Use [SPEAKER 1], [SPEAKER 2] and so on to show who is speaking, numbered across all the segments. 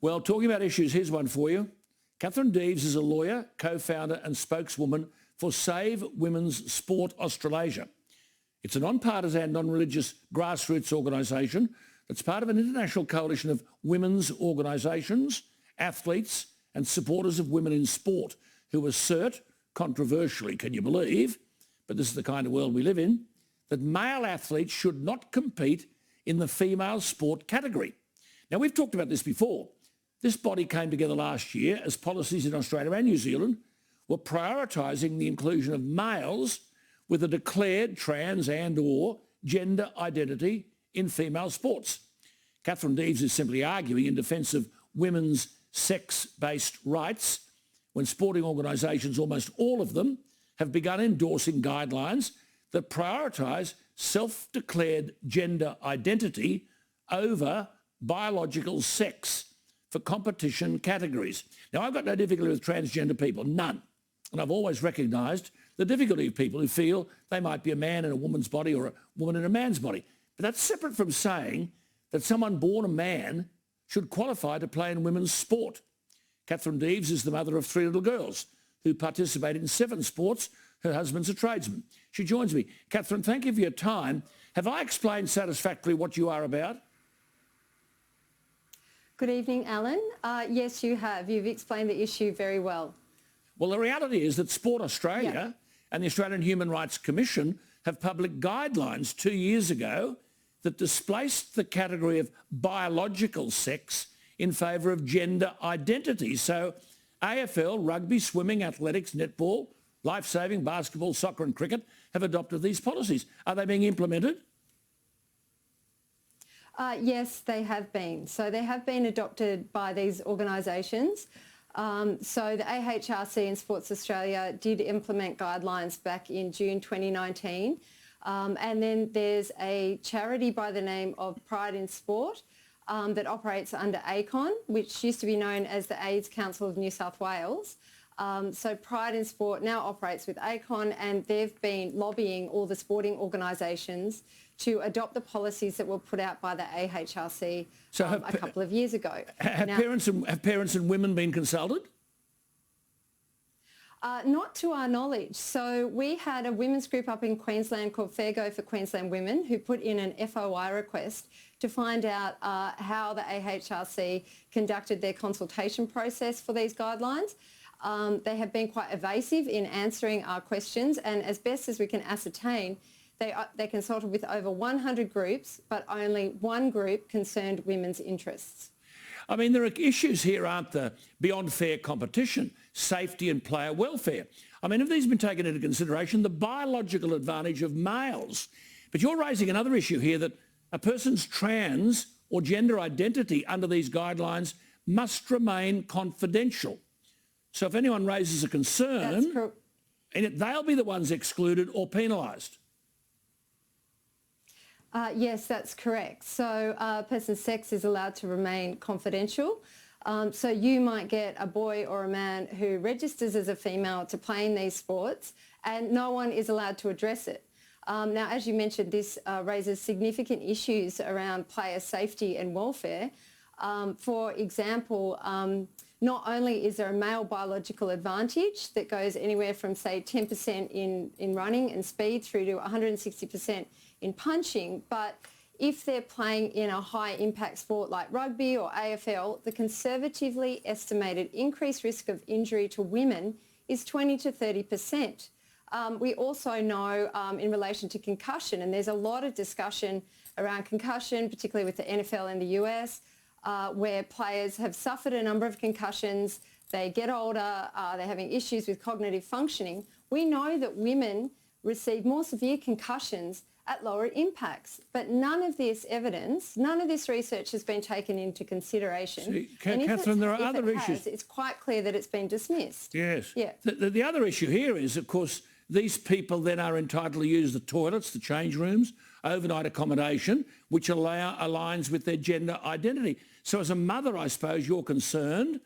[SPEAKER 1] Well, talking about issues, here's one for you. Catherine Deves is a lawyer, co-founder and spokeswoman for Save Women's Sport Australasia. It's a non-partisan, non-religious grassroots organisation that's part of an international coalition of women's organisations, athletes and supporters of women in sport who assert, controversially, can you believe, but this is the kind of world we live in, that male athletes should not compete in the female sport category. Now, we've talked about this before. This body came together last year as policies in Australia and New Zealand were prioritising the inclusion of males with a declared trans and or gender identity in female sports. Catherine Deves is simply arguing in defence of women's sex-based rights when sporting organisations, almost all of them, have begun endorsing guidelines that prioritise self-declared gender identity over biological sex for competition categories. Now, I've got no difficulty with transgender people, none. And I've always recognised the difficulty of people who feel they might be a man in a woman's body or a woman in a man's body. But that's separate from saying that someone born a man should qualify to play in women's sport. Catherine Deves is the mother of 3 little girls who participate in 7 sports. Her husband's a tradesman. She joins me. Catherine, thank you for your time. Have I explained satisfactorily what you are about?
[SPEAKER 2] Good evening, Alan. Yes, you have. You've explained the issue very well.
[SPEAKER 1] Well, the reality is that Sport Australia and the Australian Human Rights Commission have published guidelines 2 years ago that displaced the category of biological sex in favour of gender identity. So AFL, rugby, swimming, athletics, netball, life-saving, basketball, soccer and cricket have adopted these policies. Are they being implemented?
[SPEAKER 2] Yes, they have been. So they have been adopted by these organisations. So the AHRC and Sports Australia did implement guidelines back in June 2019. And then there's a charity by the name of Pride in Sport that operates under ACON, which used to be known as the AIDS Council of New South Wales. So Pride in Sport now operates with ACON, and they've been lobbying all the sporting organisations to adopt the policies that were put out by the AHRC a couple of years ago.
[SPEAKER 1] Have parents and women been consulted?
[SPEAKER 2] Not to our knowledge. So we had a women's group up in Queensland called Fair Go for Queensland Women who put in an FOI request to find out how the AHRC conducted their consultation process for these guidelines. They have been quite evasive in answering our questions, and as best as we can ascertain, they consulted with over 100 groups, but only one group concerned women's interests.
[SPEAKER 1] I mean, there are issues here, aren't there, beyond fair competition, safety and player welfare. I mean, have these been taken into consideration? The biological advantage of males. But you're raising another issue here, that a person's trans or gender identity under these guidelines must remain confidential. So if anyone raises a concern, they'll be the ones excluded or penalised.
[SPEAKER 2] Yes, that's correct. So a person's sex is allowed to remain confidential. So you might get a boy or a man who registers as a female to play in these sports, and no one is allowed to address it. Now, as you mentioned, this raises significant issues around player safety and welfare. For example, not only is there a male biological advantage that goes anywhere from, say, 10% in running and speed through to 160% in punching, but if they're playing in a high-impact sport like rugby or AFL, the conservatively estimated increased risk of injury to women is 20 to 30%. We also know in relation to concussion, and there's a lot of discussion around concussion, particularly with the NFL in the US, where players have suffered a number of concussions, they get older, they're having issues with cognitive functioning. We know that women receive more severe concussions at lower impacts, but none of this evidence, none of this research has been taken into consideration.
[SPEAKER 1] See, Catherine, there are other issues.
[SPEAKER 2] It's quite clear that it's been dismissed.
[SPEAKER 1] Yes.
[SPEAKER 2] Yeah.
[SPEAKER 1] The other issue here is, of course, these people then are entitled to use the toilets, the change rooms, overnight accommodation, which aligns with their gender identity. So as a mother, I suppose you're concerned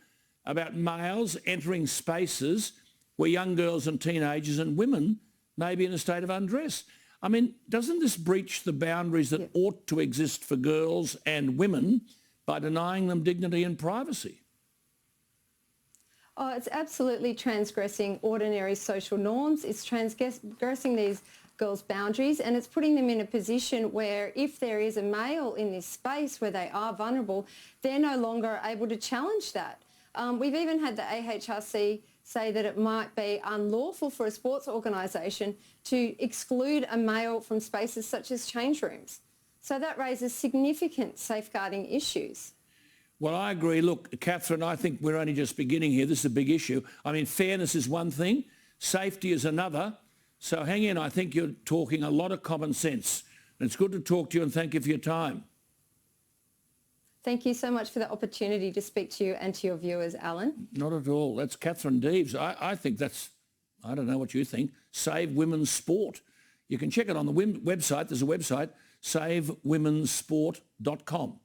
[SPEAKER 1] about males entering spaces where young girls and teenagers and women may be in a state of undress. I mean, doesn't this breach the boundaries that ought to exist for girls and women by denying them dignity and privacy.
[SPEAKER 2] Oh, it's absolutely transgressing ordinary social norms. It's transgressing these girls' boundaries, and it's putting them in a position where if there is a male in this space where they are vulnerable, they're no longer able to challenge that. We've even had the AHRC say that it might be unlawful for a sports organisation to exclude a male from spaces such as change rooms. So that raises significant safeguarding issues.
[SPEAKER 1] Well, I agree. Look, Catherine, I think we're only just beginning here. This is a big issue. I mean, fairness is one thing, safety is another. So hang in, I think you're talking a lot of common sense. And it's good to talk to you and thank you for your time.
[SPEAKER 2] Thank you so much for the opportunity to speak to you and to your viewers, Alan.
[SPEAKER 1] Not at all. That's Catherine Deves. I think that's, I don't know what you think, Save Women's Sport. You can check it on the website. There's a website, savewomensport.com.